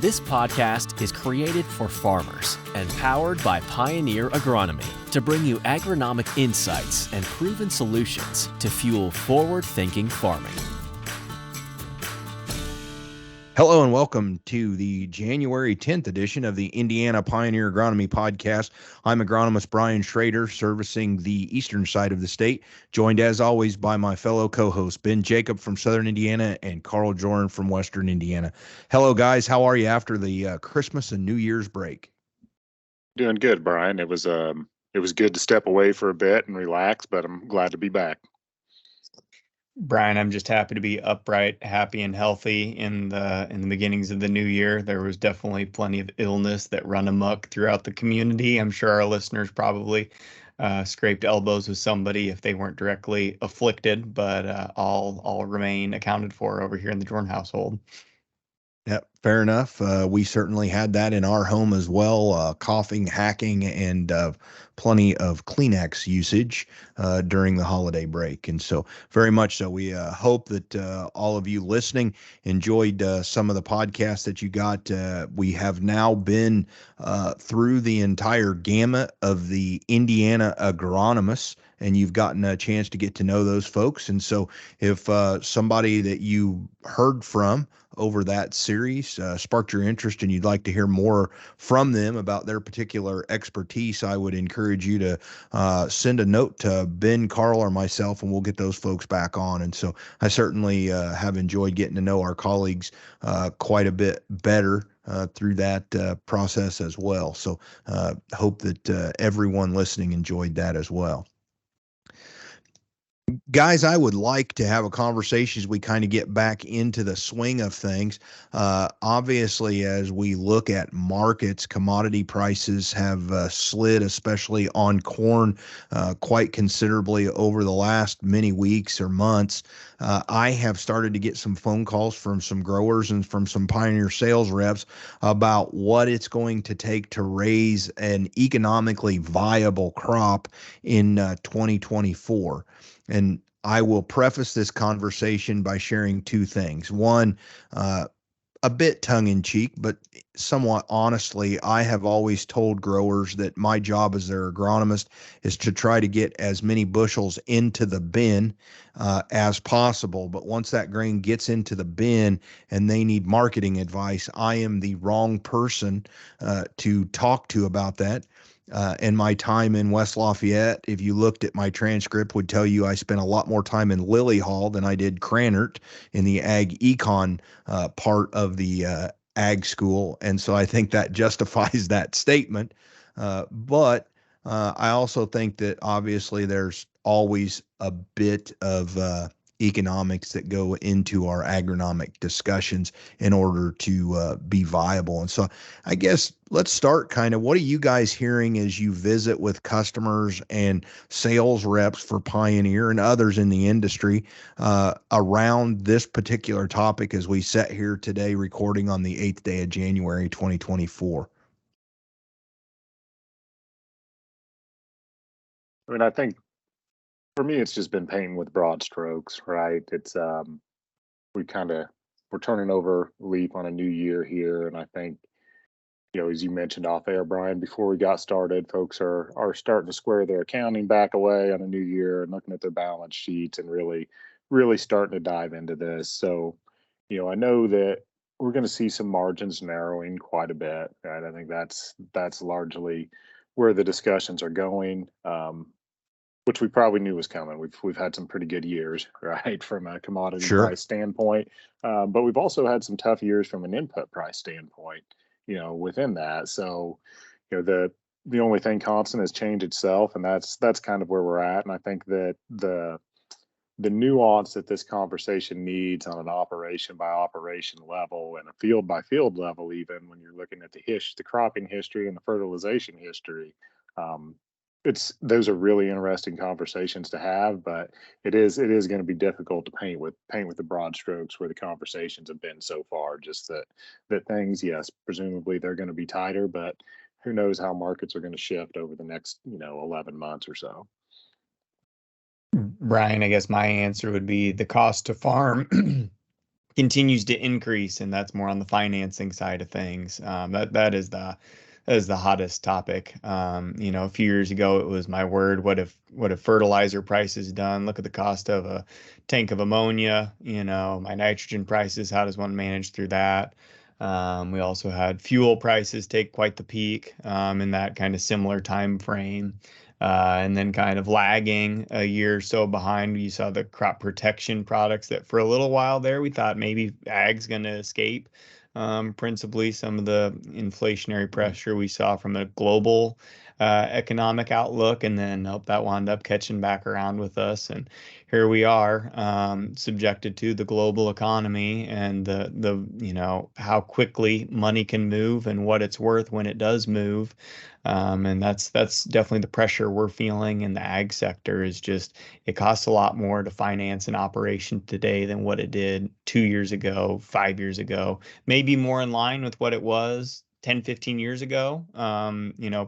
This podcast is created for farmers and powered by Pioneer Agronomy to bring you agronomic insights and proven solutions to fuel forward-thinking farming. Hello and welcome to the January 10th edition of the Indiana Pioneer Agronomy Podcast. I'm agronomist Brian Schrader, servicing the eastern side of the state, joined as always by my fellow co-hosts, Ben Jacob from southern Indiana and Carl Jordan from western Indiana. Hello, guys. How are you after the Christmas and New Year's break? Doing good, Brian. It was good to step away for a bit and relax, but I'm glad to be back. Brian, I'm just happy to be upright, happy, and healthy in the beginnings of the new year. There was definitely plenty of illness that run amok throughout the community. I'm sure our listeners probably scraped elbows with somebody if they weren't directly afflicted, but all remain accounted for over here in the Jordan household. Yep, fair enough. We certainly had that in our home as well, coughing, hacking, and plenty of Kleenex usage during the holiday break. And so very much so, we hope that all of you listening enjoyed some of the podcasts that you got. We have now been through the entire gamut of the Indiana agronomists, and you've gotten a chance to get to know those folks. And so if somebody that you heard from over that series sparked your interest and you'd like to hear more from them about their particular expertise, I would encourage you to send a note to Ben, Carl, or myself, and we'll get those folks back on. And so I certainly have enjoyed getting to know our colleagues quite a bit better through that process as well. So hope that everyone listening enjoyed that as well. Guys, I would like to have a conversation as we kind of get back into the swing of things. Obviously, as we look at markets, commodity prices have slid, especially on corn, quite considerably over the last many weeks or months. I have started to get some phone calls from some growers and from some Pioneer sales reps about what it's going to take to raise an economically viable crop in 2024. And I will preface this conversation by sharing two things. One, a bit tongue-in-cheek, but somewhat honestly, I have always told growers that my job as their agronomist is to try to get as many bushels into the bin as possible. But once that grain gets into the bin and they need marketing advice, I am the wrong person to talk to about that. And my time in West Lafayette, if you looked at my transcript, would tell you I spent a lot more time in Lily Hall than I did Cranert in the ag econ part of the ag school. And so I think that justifies that statement. But I also think that obviously there's always a bit of economics that go into our agronomic discussions in order to be viable. And so I guess let's start kind of, what are you guys hearing as you visit with customers and sales reps for Pioneer and others in the industry around this particular topic as we sit here today recording on the 8th day of January 2024? I mean, I think for me, it's just been painting with broad strokes, right? It's we're turning over a leaf on a new year here, and I think, as you mentioned off air, Brian, before we got started, folks are starting to square their accounting back away on a new year and looking at their balance sheets and really starting to dive into this. So, I know that we're going to see some margins narrowing quite a bit, right? I think that's largely where the discussions are going. Which we probably knew was coming. We've had some pretty good years, right, from a commodity price standpoint, but we've also had some tough years from an input price standpoint, within that. So, the only thing constant is change itself, and that's kind of where we're at. And I think that the nuance that this conversation needs on an operation by operation level and a field by field level, even when you're looking at the cropping history and the fertilization history. Those are really interesting conversations to have, but it is going to be difficult to paint with the broad strokes where the conversations have been so far. Just that things, yes, presumably they're going to be tighter, but who knows how markets are going to shift over the next 11 months or so. Brian, I guess my answer would be the cost to farm continues to increase, and that's more on the financing side of things. That is the hottest topic. A few years ago it was, my word, what if fertilizer prices done? Look at the cost of a tank of ammonia. My nitrogen prices. How does one manage through that? We also had fuel prices take quite the peak in that kind of similar time frame. And then kind of lagging a year or so behind, you saw the crop protection products that for a little while there, we thought maybe ag's going to escape principally some of the inflationary pressure we saw from a global economic outlook, and then that wound up catching back around with us. And here we are, subjected to the global economy and the how quickly money can move and what it's worth when it does move. And that's definitely the pressure we're feeling in the ag sector. Is just, it costs a lot more to finance an operation today than what it did 2 years ago, 5 years ago, maybe more in line with what it was 10, 15 years ago,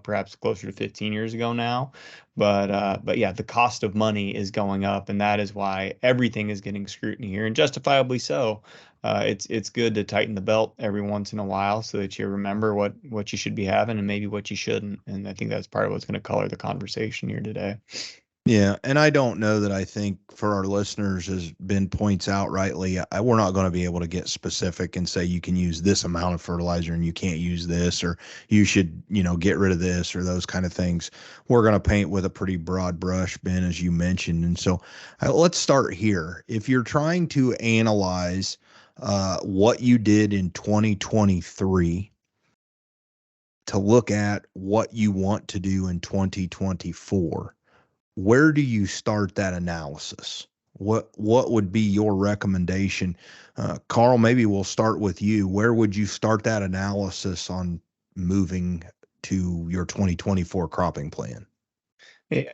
perhaps closer to 15 years ago now. But yeah, the cost of money is going up, and that is why everything is getting scrutiny here, and justifiably so. It's good to tighten the belt every once in a while so that you remember what you should be having and maybe what you shouldn't. And I think that's part of what's going to color the conversation here today. Yeah, and I don't know that I think for our listeners, as Ben points out rightly, we're not going to be able to get specific and say you can use this amount of fertilizer and you can't use this, or you should, get rid of this, or those kind of things. We're going to paint with a pretty broad brush, Ben, as you mentioned. And so let's start here. If you're trying to analyze what you did in 2023 to look at what you want to do in 2024, where do you start that analysis? What would be your recommendation? Carl, maybe we'll start with you. Where would you start that analysis on moving to your 2024 cropping plan? It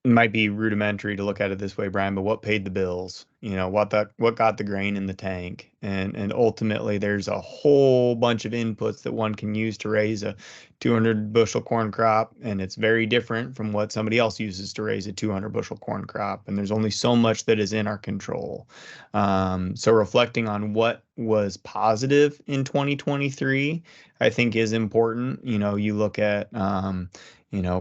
might be rudimentary to look at it this way, Brian, but what paid the bills? What got the grain in the tank? And ultimately, there's a whole bunch of inputs that one can use to raise a 200 bushel corn crop, and it's very different from what somebody else uses to raise a 200 bushel corn crop. And there's only so much that is in our control. So reflecting on what was positive in 2023, I think is important. You look at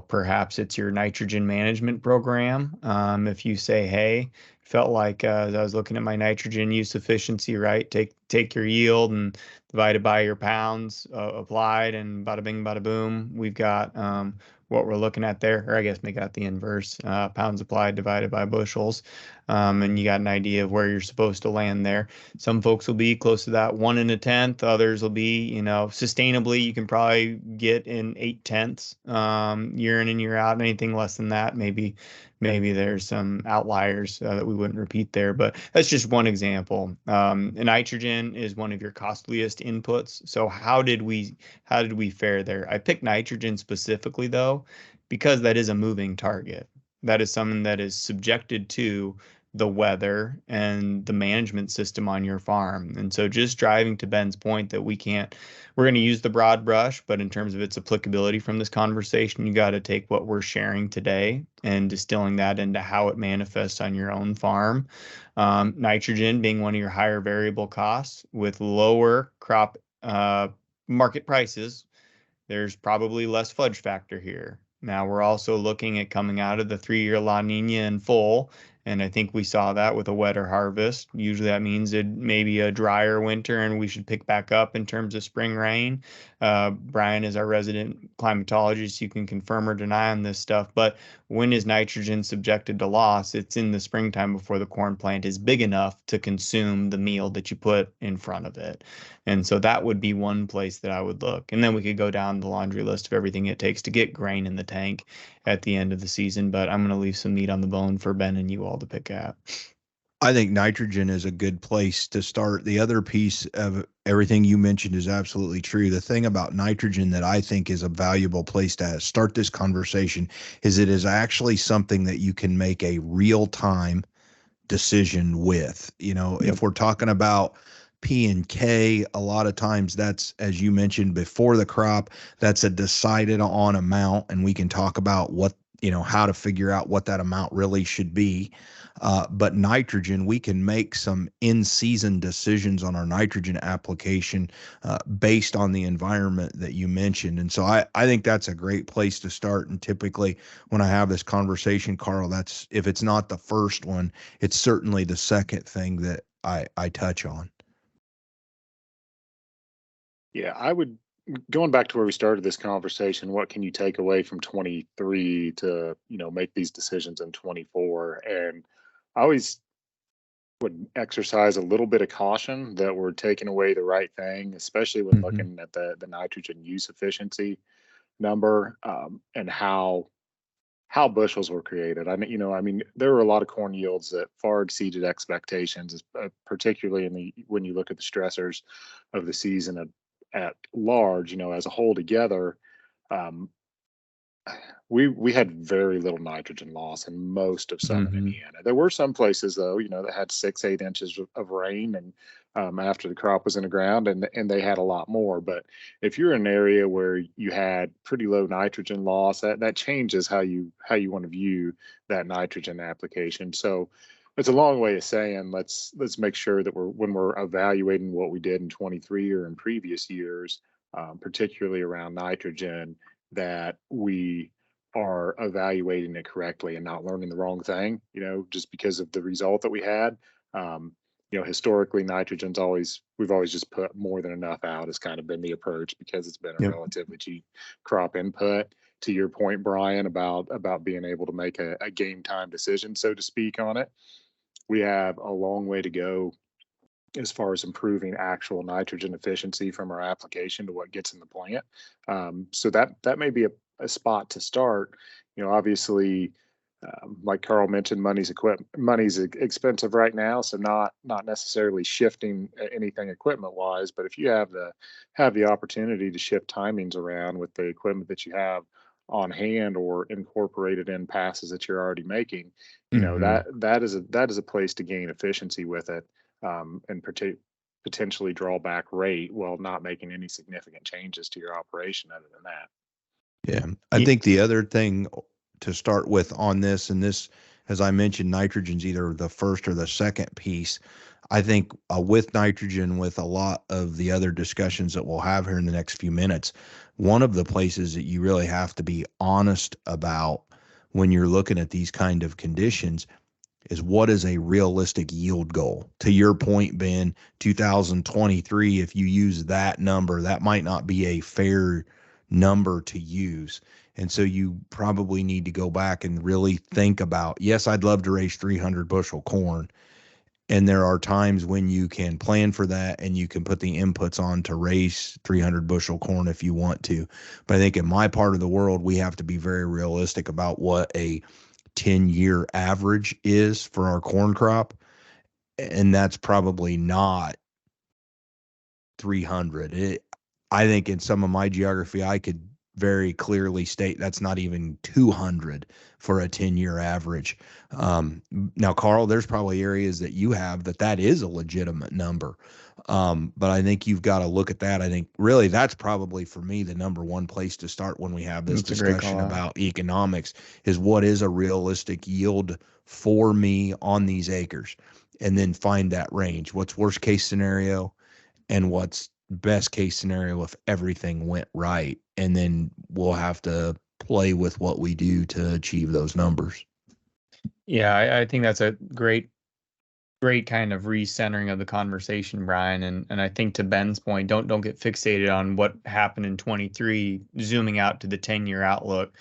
perhaps it's your nitrogen management program. If you say, hey, felt like as I was looking at my nitrogen use efficiency, right? Take your yield and divide it by your pounds applied, and bada bing, bada boom. We've got what we're looking at there, or I guess make that the inverse, pounds applied divided by bushels. And you got an idea of where you're supposed to land there. Some folks will be close to that 1 1/10. Others will be, sustainably, you can probably get in 8/10 year in and year out. Anything less than that, maybe there's some outliers that we wouldn't repeat there, but that's just one example. And nitrogen is one of your costliest inputs. So how did we fare there? I picked nitrogen specifically though, because that is a moving target. That is something that is subjected to the weather and the management system on your farm. And so just driving to Ben's point that we're going to use the broad brush, but in terms of its applicability from this conversation, you got to take what we're sharing today and distilling that into how it manifests on your own farm. Nitrogen being one of your higher variable costs with lower crop market prices, there's probably less fudge factor here. Now we're also looking at coming out of the 3-year La Nina in full. And I think we saw that with a wetter harvest. Usually that means it maybe a drier winter, and we should pick back up in terms of spring rain. Brian is our resident climatologist. You can confirm or deny on this stuff. But when is nitrogen subjected to loss? It's in the springtime before the corn plant is big enough to consume the meal that you put in front of it. And so that would be one place that I would look. And then we could go down the laundry list of everything it takes to get grain in the tank at the end of the season. But I'm going to leave some meat on the bone for Ben and you all to pick at. I think nitrogen is a good place to start. The other piece of everything you mentioned is absolutely true. The thing about nitrogen that I think is a valuable place to start this conversation is it is actually something that you can make a real-time decision with. If we're talking about P and K, a lot of times that's, as you mentioned before the crop, that's a decided on amount, and we can talk about what how to figure out what that amount really should be. But nitrogen, we can make some in-season decisions on our nitrogen application based on the environment that you mentioned. And so I think that's a great place to start. And typically when I have this conversation, Carl, that's, if it's not the first one, it's certainly the second thing that I touch on. Yeah, I would, going back to where we started this conversation, what can you take away from 23 to, make these decisions in 24? And I always would exercise a little bit of caution that we're taking away the right thing, especially when Mm-hmm. looking at the nitrogen use efficiency number, and how bushels were created. I mean, there were a lot of corn yields that far exceeded expectations, particularly when you look at the stressors of the season at large. As a whole together, um, we had very little nitrogen loss in most of southern Mm-hmm. Indiana. There were some places though, that had 6, 8 inches of rain, and after the crop was in the ground, and they had a lot more. But if you're in an area where you had pretty low nitrogen loss, that changes how you want to view that nitrogen application. So it's a long way of saying let's make sure that when we're evaluating what we did in 23 or in previous years, particularly around nitrogen, that we are evaluating it correctly and not learning the wrong thing, just because of the result that we had. Um, Historically, we've always just put more than enough out, has kind of been the approach, because it's been a Yep. relatively cheap crop input. To your point, Brian, about being able to make a game time decision, so to speak, on it, we have a long way to go as far as improving actual nitrogen efficiency from our application to what gets in the plant. So that may be a spot to start. Obviously, like Carl mentioned, money's expensive right now, so not necessarily shifting anything equipment wise. But if you have the opportunity to shift timings around with the equipment that you have on hand, or incorporated in passes that you're already making, Mm-hmm. that is a place to gain efficiency with it, and potentially draw back rate while not making any significant changes to your operation other than that. Yeah. I think the other thing to start with on this, and this, as I mentioned, nitrogen's either the first or the second piece. I think with nitrogen, with a lot of the other discussions that we'll have here in the next few minutes, one of the places that you really have to be honest about when you're looking at these kind of conditions is what is a realistic yield goal. To your point, Ben, 2023, if you use that number, that might not be a fair number to use. And so you probably need to go back and really think about, yes, I'd love to raise 300 bushel corn. And there are times when you can plan for that and you can put the inputs on to raise 300 bushel corn if you want to. But I think in my part of the world, we have to be very realistic about what a 10-year average is for our corn crop. And that's probably not 300. I think in some of my geography, I could very clearly state that's not even 200 for a 10-year average. Now, Carl, there's probably areas that you have that is a legitimate number. But I think you've got to look at that. I think really that's probably for me the number one place to start when we have this That's a great discussion call out. about economics is what is a realistic yield for me on these acres, and then find that range. What's worst case scenario and what's best case scenario if everything went right. And then we'll have to play with what we do to achieve those numbers. Yeah, I think that's a great kind of recentering of the conversation, Brian. And I think to Ben's point, don't get fixated on what happened in 23, zooming out to the 10-year outlook.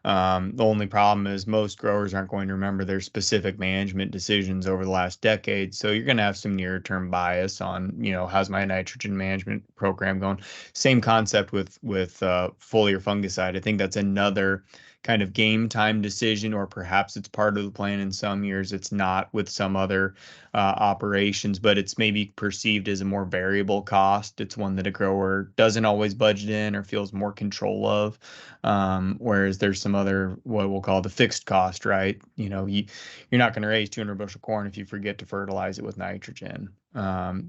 The only problem is most growers aren't going to remember their specific management decisions over the last decade. So you're going to have some near-term bias on, how's my nitrogen management program going? Same concept with foliar fungicide. I think that's another kind of game time decision, or perhaps it's part of the plan in some years. It's not with some other operations, but it's maybe perceived as a more variable cost. It's one that a grower doesn't always budget in or feels more control of. Whereas there's some other, what we'll call the fixed cost, right? You're not going to raise 200 bushel corn if you forget to fertilize it with nitrogen.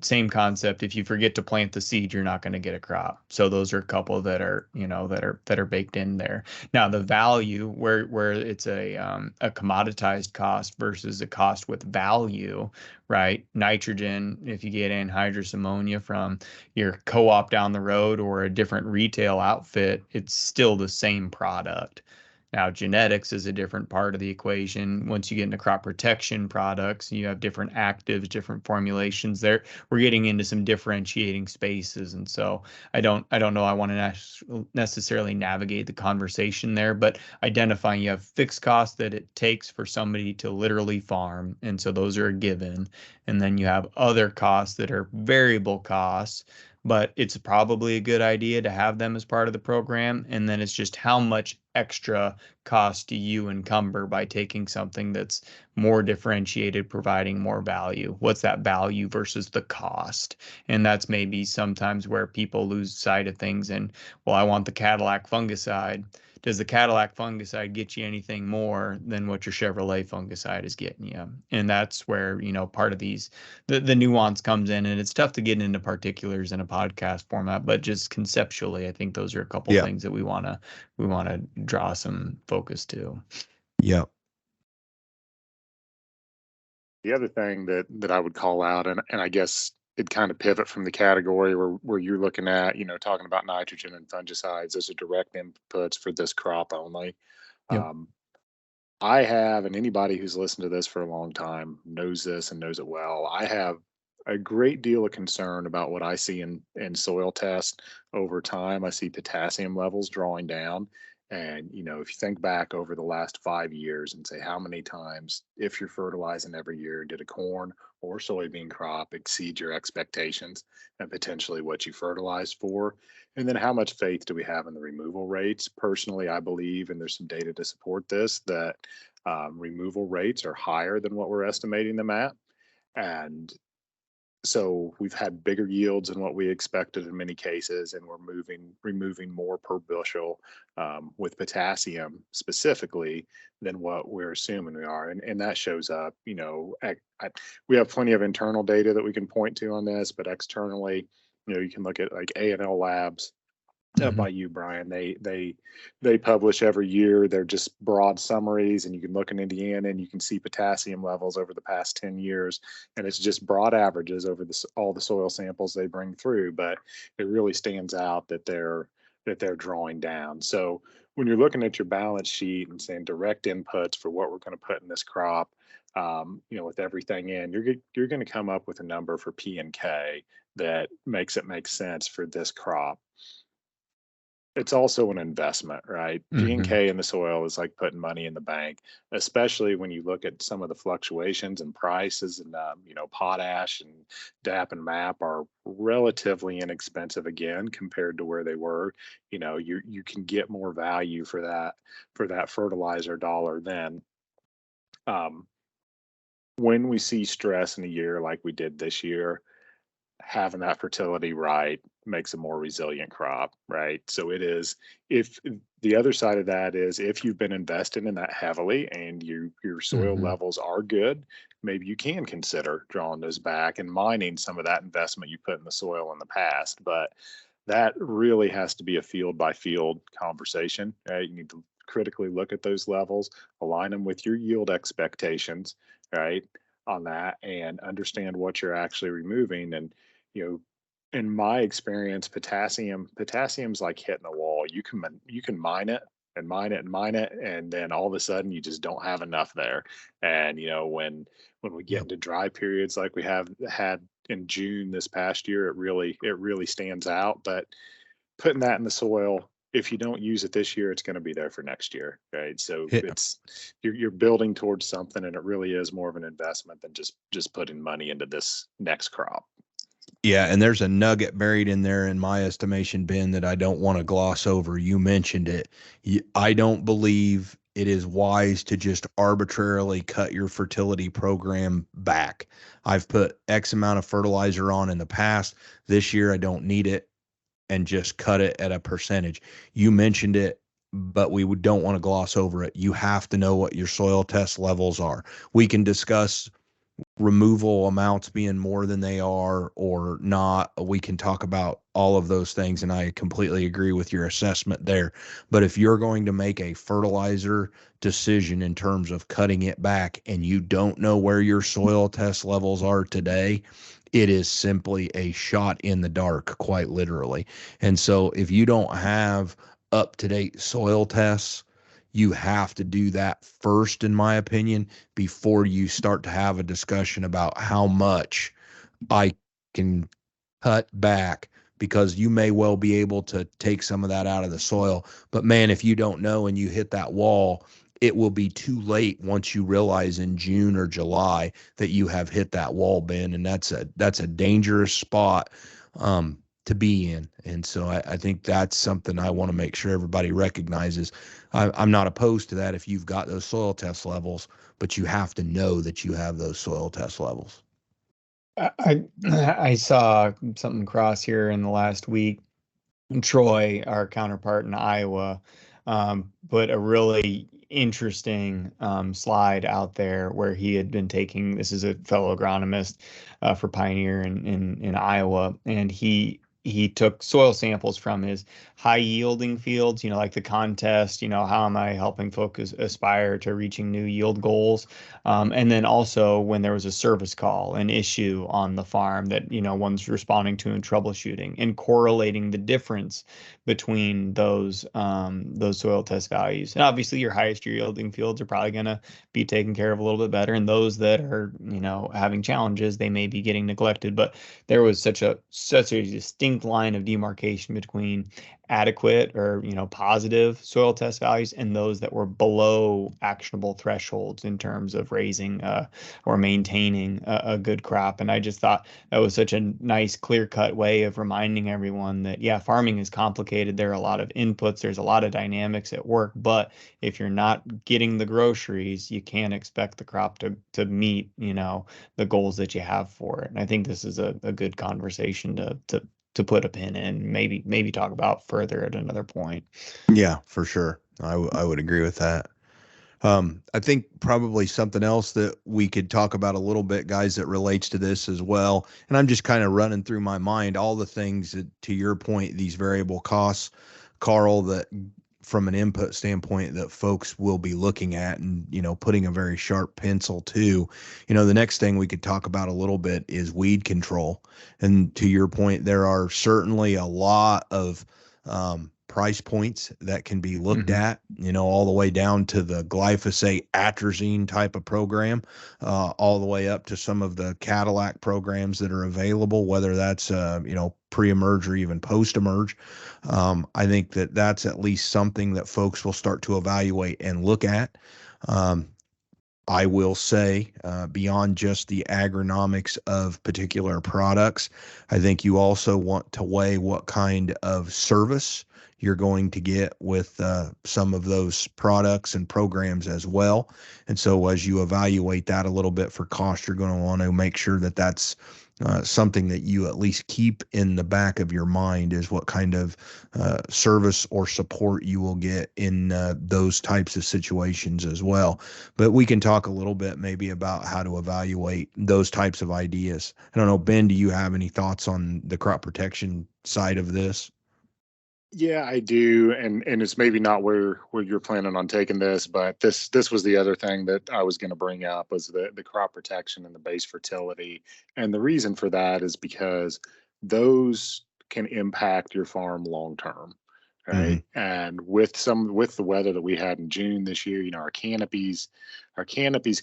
Same concept. If you forget to plant the seed, you're not going to get a crop. So those are a couple that are, that are baked in there. Now the value where it's a commoditized cost versus a cost with value, right? Nitrogen, if you get anhydrous ammonia from your co-op down the road or a different retail outfit, it's still the same product. Now, genetics is a different part of the equation. Once you get into crop protection products, you have different actives, different formulations there. We're getting into some differentiating spaces. And so I don't know I want to necessarily navigate the conversation there, but identifying you have fixed costs that it takes for somebody to literally farm. And so those are a given. And then you have other costs that are variable costs, but it's probably a good idea to have them as part of the program. And then it's just how much extra cost do you encumber by taking something that's more differentiated, providing more value? What's that value versus the cost? And that's maybe sometimes where people lose sight of things. And, well, I want the Cadillac fungicide. Does the Cadillac fungicide get you anything more than what your Chevrolet fungicide is getting you? And that's where, part of the nuance comes in, and it's tough to get into particulars in a podcast format, but just conceptually, I think those are a couple things that we want to draw some focus to. Yeah. The other thing that I would call out, and I guess it kind of pivot from the category where you're looking at, talking about nitrogen and fungicides as a direct inputs for this crop only. Yep. I have, and anybody who's listened to this for a long time knows this and knows it well. I have a great deal of concern about what I see in soil tests over time. I see potassium levels drawing down. And, if you think back over the last 5 years and say how many times, if you're fertilizing every year, did a corn or soybean crop exceed your expectations and potentially what you fertilized for? And then how much faith do we have in the removal rates? Personally, I believe, and there's some data to support this, that removal rates are higher than what we're estimating them at. And so we've had bigger yields than what we expected in many cases, and we're removing more per bushel with potassium specifically than what we're assuming we are. And that shows up, we have plenty of internal data that we can point to on this, but externally, you can look at like A&L Labs by you, Brian. They publish every year. They're just broad summaries, and you can look in Indiana and you can see potassium levels over the past 10 years, and it's just broad averages over all the soil samples they bring through. But it really stands out that they're drawing down. So when you're looking at your balance sheet and saying direct inputs for what we're going to put in this crop, with everything in, you're going to come up with a number for P and K that makes it make sense for this crop. It's also an investment, right? P&K in the soil is like putting money in the bank, especially when you look at some of the fluctuations in prices, and potash and DAP and MAP are relatively inexpensive again compared to where they were. You can get more value for that fertilizer dollar then. When we see stress in a year like we did this year, having that fertility right makes a more resilient crop, right? So it is, if the other side of that is, if you've been invested in that heavily and your soil levels are good, maybe you can consider drawing those back and mining some of that investment you put in the soil in the past. But that really has to be a field by field conversation, right? You need to critically look at those levels, align them with your yield expectations, right, on that, and understand what you're actually removing. And in my experience, potassium's like hitting a wall. You can mine it and mine it and mine it, and then all of a sudden you just don't have enough there. And when we get into dry periods like we have had in June this past year, it really stands out. But putting that in the soil, if you don't use it this year, it's going to be there for next year, right? So you're building towards something, and it really is more of an investment than just putting money into this next crop. Yeah, and there's a nugget buried in there, in my estimation, Ben, that I don't want to gloss over. You mentioned it. I don't believe it is wise to just arbitrarily cut your fertility program back. I've put X amount of fertilizer on in the past. This year, I don't need it, and just cut it at a percentage. You mentioned it, but we don't want to gloss over it. You have to know what your soil test levels are. We can discuss removal amounts being more than they are or not. We can talk about all of those things, and I completely agree with your assessment there. But if you're going to make a fertilizer decision in terms of cutting it back and you don't know where your soil test levels are today, it is simply a shot in the dark, quite literally. And so if you don't have up-to-date soil tests, you have to do that first, in my opinion, before you start to have a discussion about how much I can cut back, because you may well be able to take some of that out of the soil. But man, if you don't know and you hit that wall, it will be too late once you realize in June or July that you have hit that wall, Ben, and that's a dangerous spot to be in. And so I think that's something I want to make sure everybody recognizes. I'm not opposed to that if you've got those soil test levels, but you have to know that you have those soil test levels. I saw something cross here in the last week. Troy, our counterpart in Iowa, put a really interesting slide out there where he had been taking, this is a fellow agronomist for Pioneer in Iowa, and he took soil samples from his high yielding fields, like the contest, how am I helping folks aspire to reaching new yield goals? And then also when there was a service call, an issue on the farm that, one's responding to and troubleshooting, and correlating the difference between those soil test values. And obviously your highest yielding fields are probably going to be taken care of a little bit better. And those that are, having challenges, they may be getting neglected. But there was such a distinct line of demarcation between adequate or positive soil test values and those that were below actionable thresholds in terms of raising or maintaining a good crop. And I just thought that was such a nice clear-cut way of reminding everyone that farming is complicated. There are a lot of inputs, there's a lot of dynamics at work, but if you're not getting the groceries, you can't expect the crop to meet the goals that you have for it. And I think this is a good conversation to put a pin in, maybe talk about further at another point. Yeah, for sure. I would agree with that. I think probably something else that we could talk about a little bit, guys, that relates to this as well. And I'm just kind of running through my mind all the things that, to your point, these variable costs, Carl, that from an input standpoint that folks will be looking at and, putting a very sharp pencil to. The next thing we could talk about a little bit is weed control. And to your point, there are certainly a lot of price points that can be looked at, all the way down to the glyphosate atrazine type of program, all the way up to some of the Cadillac programs that are available, whether that's, pre-emerge or even post-emerge. I think that that's at least something that folks will start to evaluate and look at. I will say, beyond just the agronomics of particular products, I think you also want to weigh what kind of service you're going to get with some of those products and programs as well. And so as you evaluate that a little bit for cost, you're going to want to make sure that that's something that you at least keep in the back of your mind, is what kind of service or support you will get in those types of situations as well. But we can talk a little bit maybe about how to evaluate those types of ideas. I don't know, Ben, do you have any thoughts on the crop protection side of this? Yeah, I do, and it's maybe not where you're planning on taking this, but this was the other thing that I was going to bring up, was the crop protection and the base fertility. And the reason for that is because those can impact your farm long term, right? And with the weather that we had in June this year, our canopies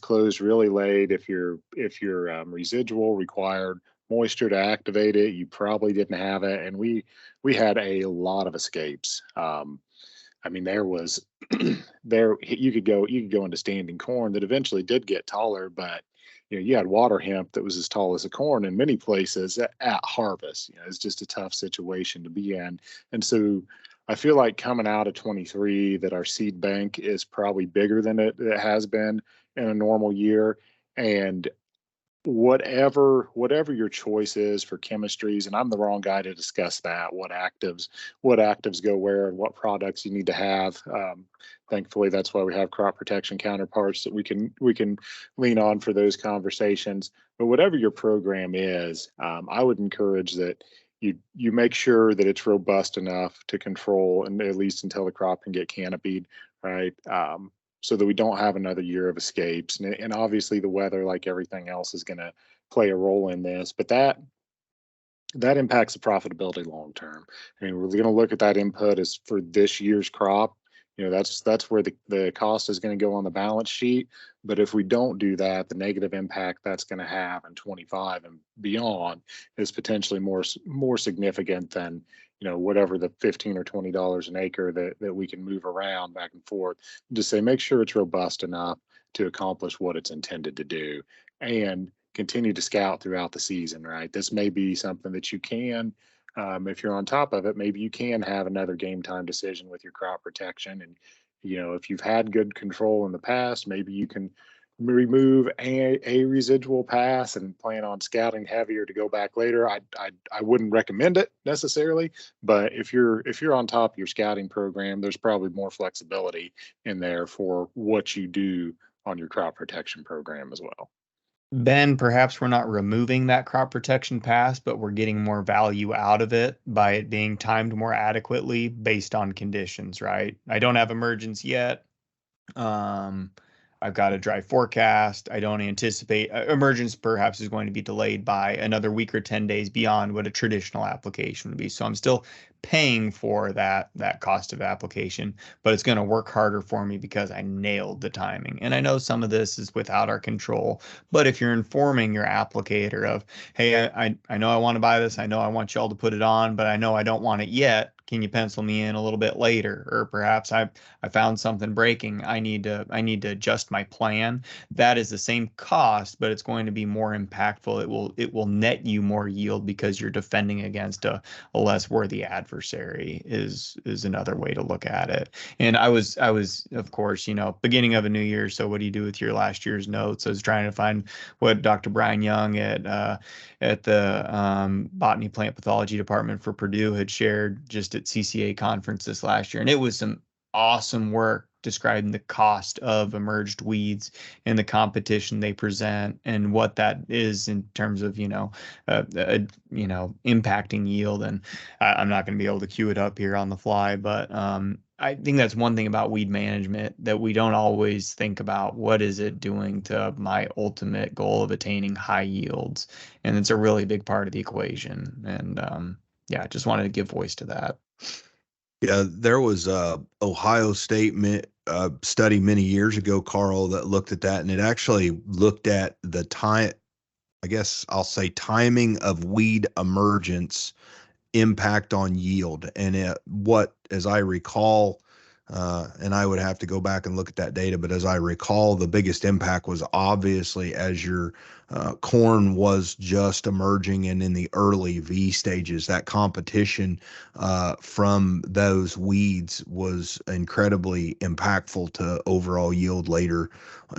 closed really late. If your residual required moisture to activate it, you probably didn't have it, and we had a lot of escapes. I mean, there was you could go into standing corn that eventually did get taller, but you had water hemp that was as tall as a corn in many places at harvest. It's just a tough situation to be in. And so I feel like coming out of 23 that our seed bank is probably bigger than it has been in a normal year. And whatever your choice is for chemistries, and I'm the wrong guy to discuss that, what actives go where and what products you need to have. Thankfully, that's why we have crop protection counterparts that we can lean on for those conversations. But whatever your program is, I would encourage that you make sure that it's robust enough to control, and at least until the crop can get canopied, right? So that we don't have another year of escapes. And obviously, the weather, like everything else, is going to play a role in this. But that impacts the profitability long term. I mean, we're going to look at that input as for this year's crop. That's where the cost is going to go on the balance sheet. But if we don't do that, the negative impact that's going to have in 25 and beyond is potentially more significant than whatever the $15 or $20 an acre that we can move around back and forth. Just say make sure it's robust enough to accomplish what it's intended to do, and continue to scout throughout the season. Right, this may be something that you can. If you're on top of it, maybe you can have another game time decision with your crop protection. And, if you've had good control in the past, maybe you can remove a residual pass and plan on scouting heavier to go back later. I wouldn't recommend it necessarily, but if you're on top of your scouting program, there's probably more flexibility in there for what you do on your crop protection program as well. Ben, perhaps we're not removing that crop protection pass, but we're getting more value out of it by it being timed more adequately based on conditions, right? I don't have emergence yet. Um, I've got a dry forecast. I don't anticipate emergence perhaps is going to be delayed by another week or 10 days beyond what a traditional application would be. So I'm still paying for that cost of application, but it's going to work harder for me because I nailed the timing. And I know some of this is without our control, but if you're informing your applicator of, hey, I know I want to buy this, I know I want y'all to put it on, but I know I don't want it yet. Can you pencil me in a little bit later? Or perhaps I found something breaking. I need to adjust my plan. That is the same cost, but it's going to be more impactful. It will net you more yield because you're defending against a less worthy adversary is another way to look at it. And I was of course, beginning of a new year. So what do you do with your last year's notes? I was trying to find what Dr. Brian Young at the Botany Plant Pathology Department for Purdue had shared just at CCA conference this last year. And it was some awesome work describing the cost of emerged weeds and the competition they present and what that is in terms of impacting yield. And I'm not going to be able to cue it up here on the fly, but I think that's one thing about weed management that we don't always think about. What is it doing to my ultimate goal of attaining high yields? And it's a really big part of the equation. And I just wanted to give voice to that. Yeah, there was a Ohio State study many years ago, Carl, that looked at that, and it actually looked at the time, I guess I'll say timing of weed emergence impact on yield. And as I recall, and I would have to go back and look at that data, but as I recall, the biggest impact was obviously as your corn was just emerging and in the early V stages. That competition from those weeds was incredibly impactful to overall yield later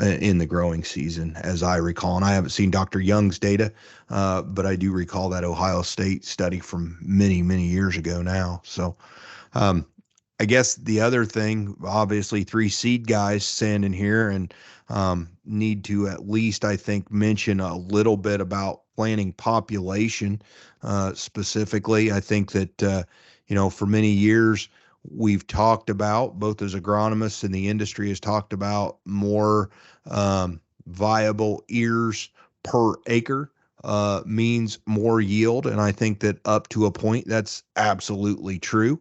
in the growing season, as I recall. And I haven't seen Dr. Young's data, but I do recall that Ohio State study from many, many years ago now. So, I guess the other thing, obviously 3 seed guys standing here and need to at least, I think, mention a little bit about planting population specifically. I think that, for many years we've talked about, both as agronomists and the industry has talked about, more viable ears per acre means more yield. And I think that up to a point, that's absolutely true.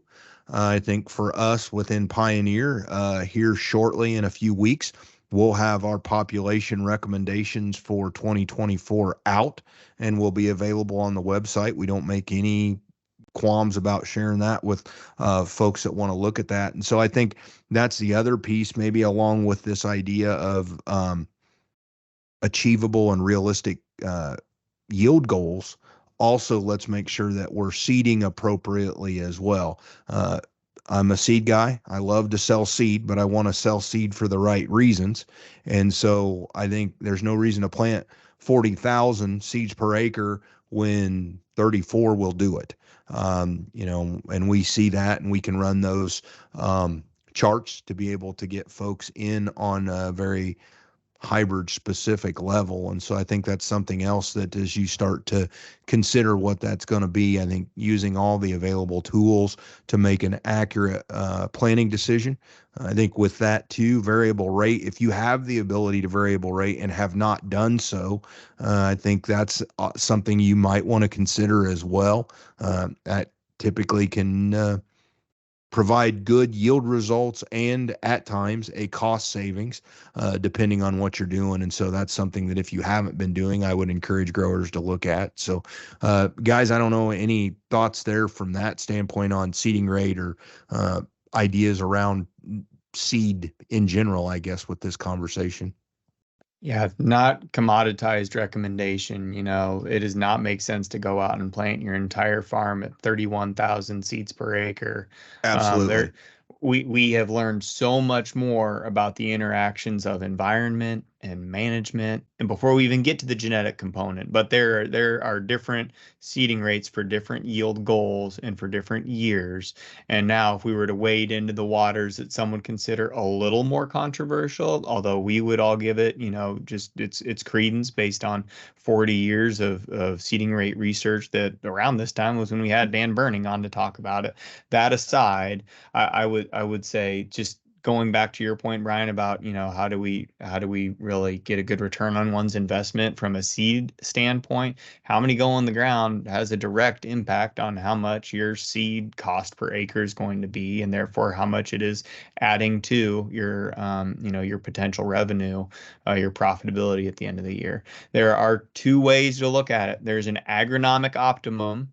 I think for us within Pioneer, here shortly in a few weeks, we'll have our population recommendations for 2024 out and will be available on the website. We don't make any qualms about sharing that with folks that want to look at that. And so I think that's the other piece, maybe along with this idea of achievable and realistic yield goals. Also, let's make sure that we're seeding appropriately as well. I'm a seed guy. I love to sell seed, but I want to sell seed for the right reasons. And so I think there's no reason to plant 40,000 seeds per acre when 34 will do it. And we see that, and we can run those charts to be able to get folks in on a very hybrid specific level. And so I think that's something else that as you start to consider what that's going to be, I think using all the available tools to make an accurate planning decision. I think with that too, variable rate, if you have the ability to variable rate and have not done so, I think that's something you might want to consider as well. That typically can provide good yield results and at times a cost savings, depending on what you're doing. And so that's something that if you haven't been doing, I would encourage growers to look at. So, guys, I don't know any thoughts there from that standpoint on seeding rate or ideas around seed in general, I guess, with this conversation. Yeah, not commoditized recommendation. It does not make sense to go out and plant your entire farm at 31,000 seeds per acre. Absolutely. We have learned so much more about the interactions of environment and management, and before we even get to the genetic component. But there are different seeding rates for different yield goals and for different years. And now, if we were to wade into the waters that some would consider a little more controversial, although we would all give it, just its credence based on 40 years of seeding rate research, that around this time was when we had Dan Burning on to talk about it. That aside, I would say, just going back to your point, Brian, about how do we really get a good return on one's investment from a seed standpoint? How many go on the ground has a direct impact on how much your seed cost per acre is going to be, and therefore how much it is adding to your your potential revenue, your profitability at the end of the year. There are two ways to look at it. There's an agronomic optimum,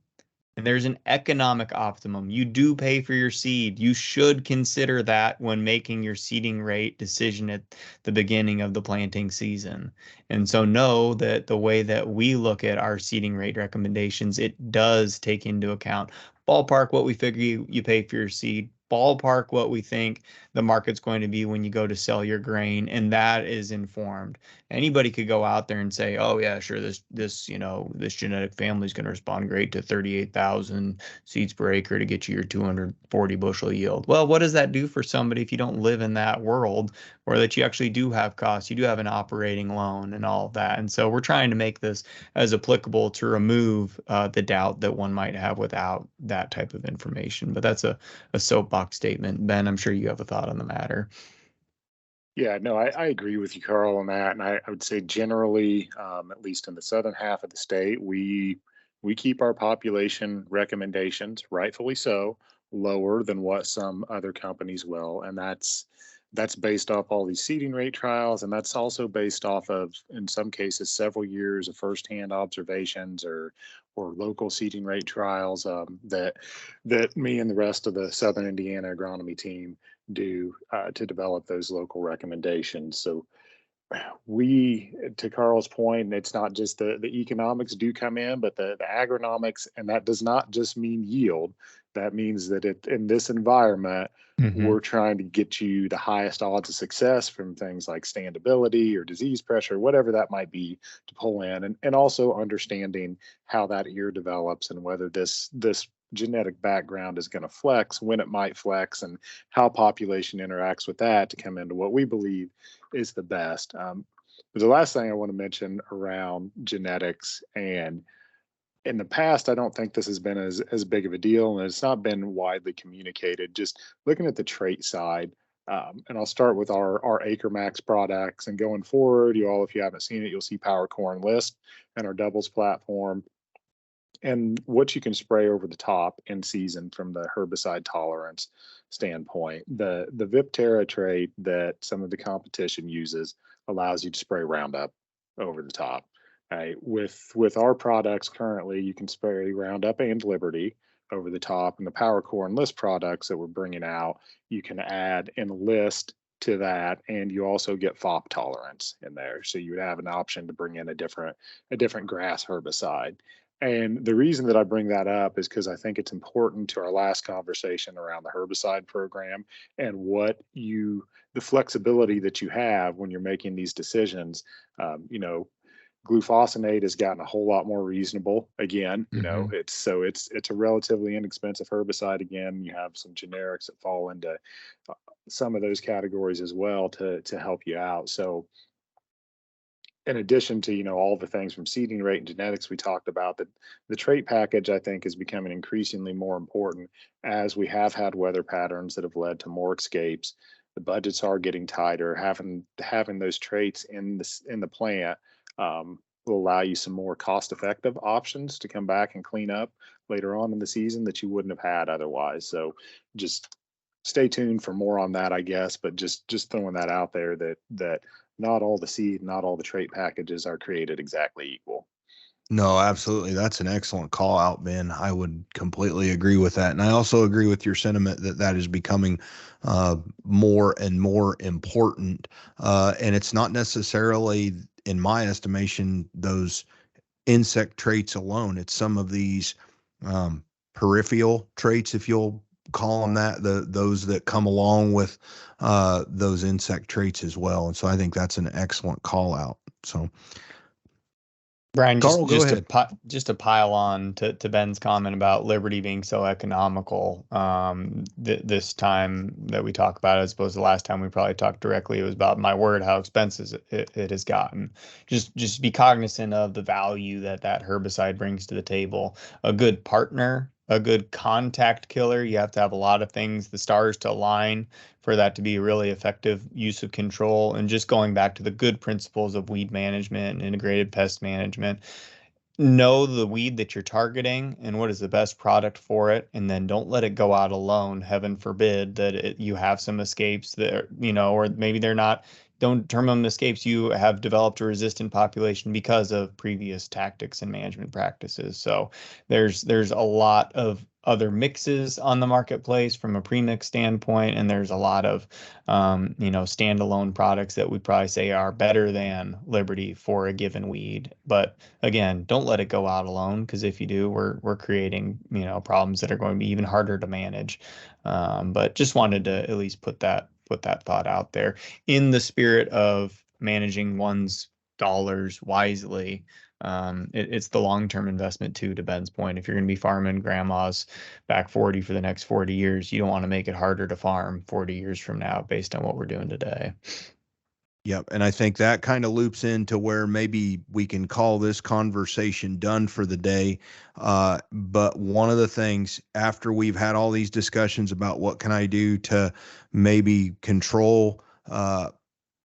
and there's an economic optimum. You do pay for your seed. You should consider that when making your seeding rate decision at the beginning of the planting season. And so know that the way that we look at our seeding rate recommendations, it does take into account ballpark what we figure you pay for your seed, ballpark what we think the market's going to be when you go to sell your grain, and that is informed. Anybody could go out there and say, oh yeah, sure, this genetic family is going to respond great to 38,000 seeds per acre to get you your 240 bushel yield. Well, what does that do for somebody if you don't live in that world, or that you actually do have costs, you do have an operating loan and all of that? And so we're trying to make this as applicable to remove the doubt that one might have without that type of information. But that's a soapbox statement. Ben, I'm sure you have a thought on the matter. Yeah, no, I agree with you, Carl, on that. And I would say generally, at least in the southern half of the state, we keep our population recommendations, rightfully so, lower than what some other companies will. And that's based off all these seeding rate trials, and that's also based off of, in some cases, several years of firsthand observations or local seeding rate trials, that me and the rest of the Southern Indiana agronomy team do to develop those local recommendations. So we, to Carl's point, it's not just the economics do come in, but the agronomics, and that does not just mean yield. That means that in this environment, we're trying to get you the highest odds of success from things like standability or disease pressure, whatever that might be, to pull in, and also understanding how that ear develops and whether this genetic background is going to flex, when it might flex, and how population interacts with that to come into what we believe is the best. But the last thing I want to mention around genetics, and in the past, I don't think this has been as big of a deal, and it's not been widely communicated. Just looking at the trait side, and I'll start with our Acre Max products, and going forward, if you haven't seen it, you'll see Power Corn List and our doubles platform, and what you can spray over the top in season from the herbicide tolerance standpoint. The Viptera trait that some of the competition uses allows you to spray Roundup over the top. Right? With our products currently, you can spray Roundup and Liberty over the top, and the Power Corn List products that we're bringing out, you can add Enlist to that, and you also get FOP tolerance in there. So you would have an option to bring in a different grass herbicide. And the reason that I bring that up is because I think it's important to our last conversation around the herbicide program and the flexibility that you have when you're making these decisions. Glufosinate has gotten a whole lot more reasonable again. It's a relatively inexpensive herbicide. Again, you have some generics that fall into some of those categories as well to help you out. So in addition to all the things from seeding rate and genetics we talked about, that the trait package I think is becoming increasingly more important as we have had weather patterns that have led to more escapes. The budgets are getting tighter. Having those traits in the plant will allow you some more cost-effective options to come back and clean up later on in the season that you wouldn't have had otherwise. So just stay tuned for more on that, I guess. But just throwing that out there that not all the seed, not all the trait packages are created exactly equal. No, absolutely. That's an excellent call out, Ben. I would completely agree with that. And I also agree with your sentiment that that is becoming more and more important. And it's not necessarily, in my estimation, those insect traits alone. It's some of these peripheral traits, if you'll call them that, those that come along with those insect traits as well. And so I think that's an excellent call out. So Brian, Carl, go ahead. Just to pile on to Ben's comment about Liberty being so economical, this time that we talk about it, as opposed to the last time we probably talked directly, it was about, my word, how expensive it has gotten. Just be cognizant of the value that herbicide brings to the table. A good partner, a good contact killer. You have to have a lot of things, the stars to align for that to be a really effective use of control. And just going back to the good principles of weed management and integrated pest management, know the weed that you're targeting and what is the best product for it, and then don't let it go out alone. Heaven forbid that you have some escapes that, or maybe they're not, don't term them escapes, you have developed a resistant population because of previous tactics and management practices. So there's a lot of other mixes on the marketplace from a premix standpoint, and there's a lot of standalone products that we'd probably say are better than Liberty for a given weed. But again, don't let it go out alone, because if you do, we're creating problems that are going to be even harder to manage. But just wanted to at least put that thought out there in the spirit of managing one's dollars wisely. It's the long-term investment too, to Ben's point. If you're going to be farming grandma's back 40 for the next 40 years, you don't want to make it harder to farm 40 years from now based on what we're doing today. Yep. And I think that kind of loops into where maybe we can call this conversation done for the day. But one of the things, after we've had all these discussions about what can I do to maybe control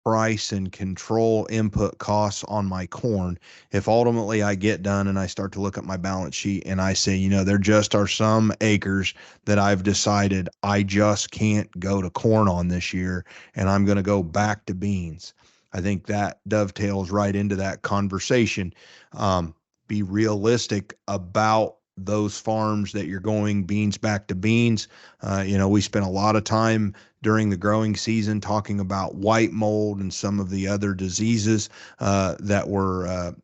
price and control input costs on my corn, if ultimately I get done and I start to look at my balance sheet and I say, there just are some acres that I've decided I just can't go to corn on this year, and I'm going to go back to beans. I think that dovetails right into that conversation. Be realistic about those farms that you're going beans back to beans. We spent a lot of time during the growing season talking about white mold and some of the other diseases that were,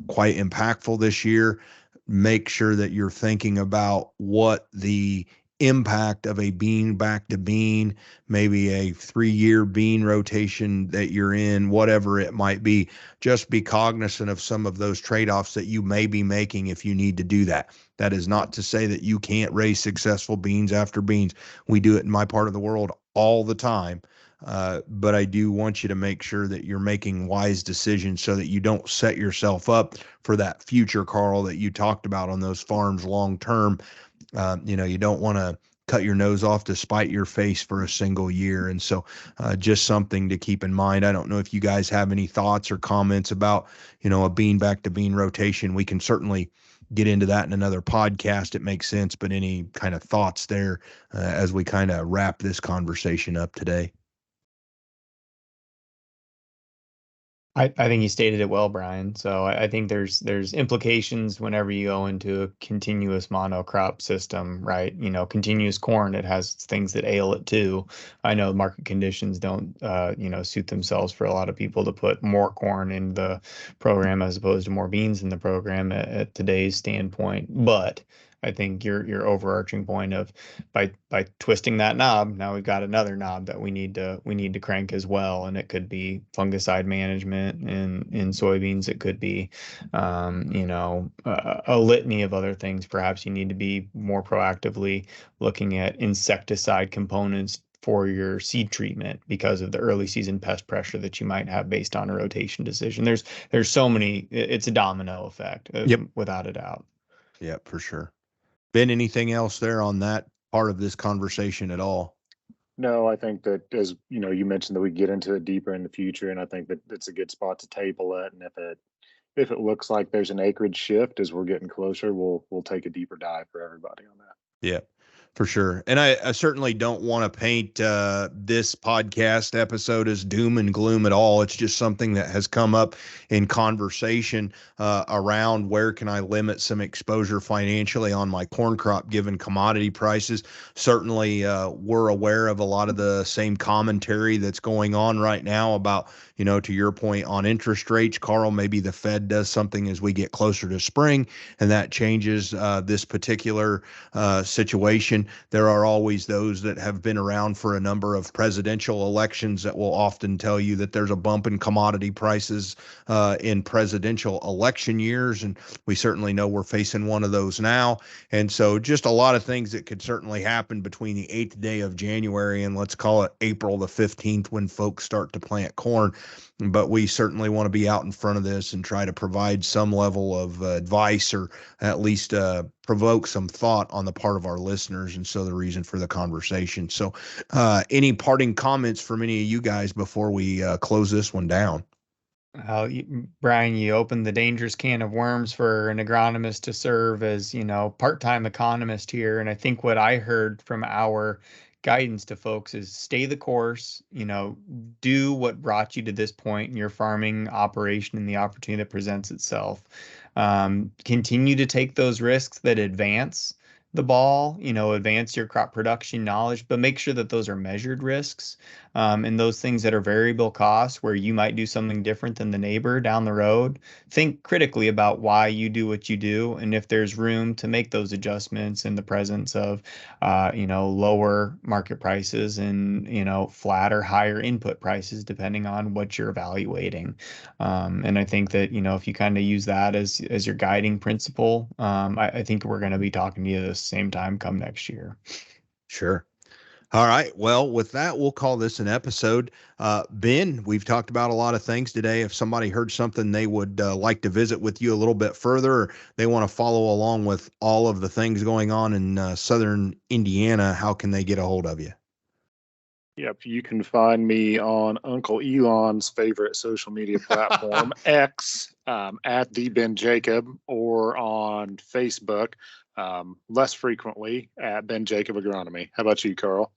quite impactful this year. Make sure that you're thinking about what the impact of a bean back to bean, maybe a 3-year bean rotation that you're in, whatever it might be. Just be cognizant of some of those trade-offs that you may be making if you need to do that. That is not to say that you can't raise successful beans after beans. We do it in my part of the world all the time. But I do want you to make sure that you're making wise decisions so that you don't set yourself up for that future, Carl, that you talked about on those farms long term. You don't want to cut your nose off to spite your face for a single year. And so just something to keep in mind. I don't know if you guys have any thoughts or comments about, a bean back to bean rotation. We can certainly get into that in another podcast. It makes sense, but any kind of thoughts there as we kind of wrap this conversation up today? I think you stated it well, Brian. So I think there's implications whenever you go into a continuous monocrop system, right? Continuous corn, it has things that ail it too. I know market conditions don't, suit themselves for a lot of people to put more corn in the program as opposed to more beans in the program at today's standpoint. But I think your overarching point of by twisting that knob, now we've got another knob that we need to crank as well, and it could be fungicide management in soybeans. It could be, a litany of other things. Perhaps you need to be more proactively looking at insecticide components for your seed treatment because of the early season pest pressure that you might have based on a rotation decision. There's so many. It's a domino effect, without a doubt. Yep, for sure. Ben, anything else there on that part of this conversation at all? No, I think that, as you mentioned, that we get into it deeper in the future, and I think that it's a good spot to table it. And if it looks like there's an acreage shift as we're getting closer, we'll take a deeper dive for everybody on that. Yeah, for sure. And I certainly don't want to paint this podcast episode as doom and gloom at all. It's just something that has come up in conversation around where can I limit some exposure financially on my corn crop given commodity prices. Certainly, we're aware of a lot of the same commentary that's going on right now about, to your point on interest rates, Carl, maybe the Fed does something as we get closer to spring and that changes this particular situation. There are always those that have been around for a number of presidential elections that will often tell you that there's a bump in commodity prices in presidential election years. And we certainly know we're facing one of those now. And so just a lot of things that could certainly happen between the 8th day of January and let's call it April the 15th when folks start to plant corn. But we certainly want to be out in front of this and try to provide some level of advice or at least provoke some thought on the part of our listeners. And so the reason for the conversation. So any parting comments from any of you guys before we close this one down? Brian, you opened the dangerous can of worms for an agronomist to serve as, part-time economist here. And I think what I heard from our guidance to folks is stay the course, do what brought you to this point in your farming operation and the opportunity that presents itself. Continue to take those risks that advance the ball, advance your crop production knowledge, but make sure that those are measured risks. And those things that are variable costs where you might do something different than the neighbor down the road, think critically about why you do what you do. And if there's room to make those adjustments in the presence of, lower market prices and, flat or higher input prices, depending on what you're evaluating. And I think that, if you kind of use that as your guiding principle, I think we're going to be talking to you the same time come next year. Sure. All right. Well, with that, we'll call this an episode. Ben, we've talked about a lot of things today. If somebody heard something they would like to visit with you a little bit further, or they want to follow along with all of the things going on in southern Indiana, how can they get a hold of you? Yep, you can find me on Uncle Elon's favorite social media platform, X, at the Ben Jacob, or on Facebook, less frequently at Ben Jacob Agronomy. How about you, Carl?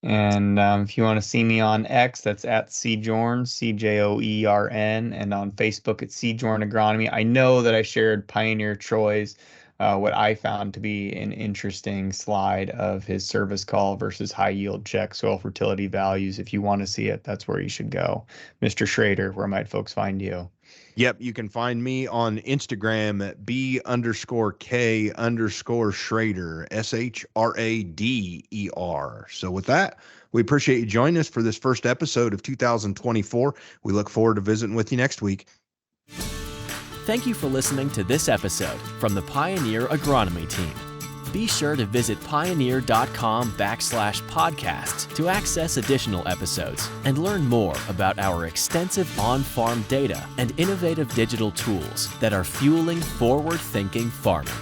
And if you want to see me on X, that's at Cjoern, Cjoern, and on Facebook at Cjoern Agronomy. I know that I shared Pioneer Troy's, what I found to be an interesting slide of his service call versus high yield check soil fertility values. If you want to see it, that's where you should go. Mr. Schrader, where might folks find you? Yep, you can find me on Instagram at B_K_Schrader, SHRADER. So with that, we appreciate you joining us for this first episode of 2024. We look forward to visiting with you next week. Thank you for listening to this episode from the Pioneer Agronomy team. Be sure to visit pioneer.com/podcasts to access additional episodes and learn more about our extensive on-farm data and innovative digital tools that are fueling forward-thinking farming.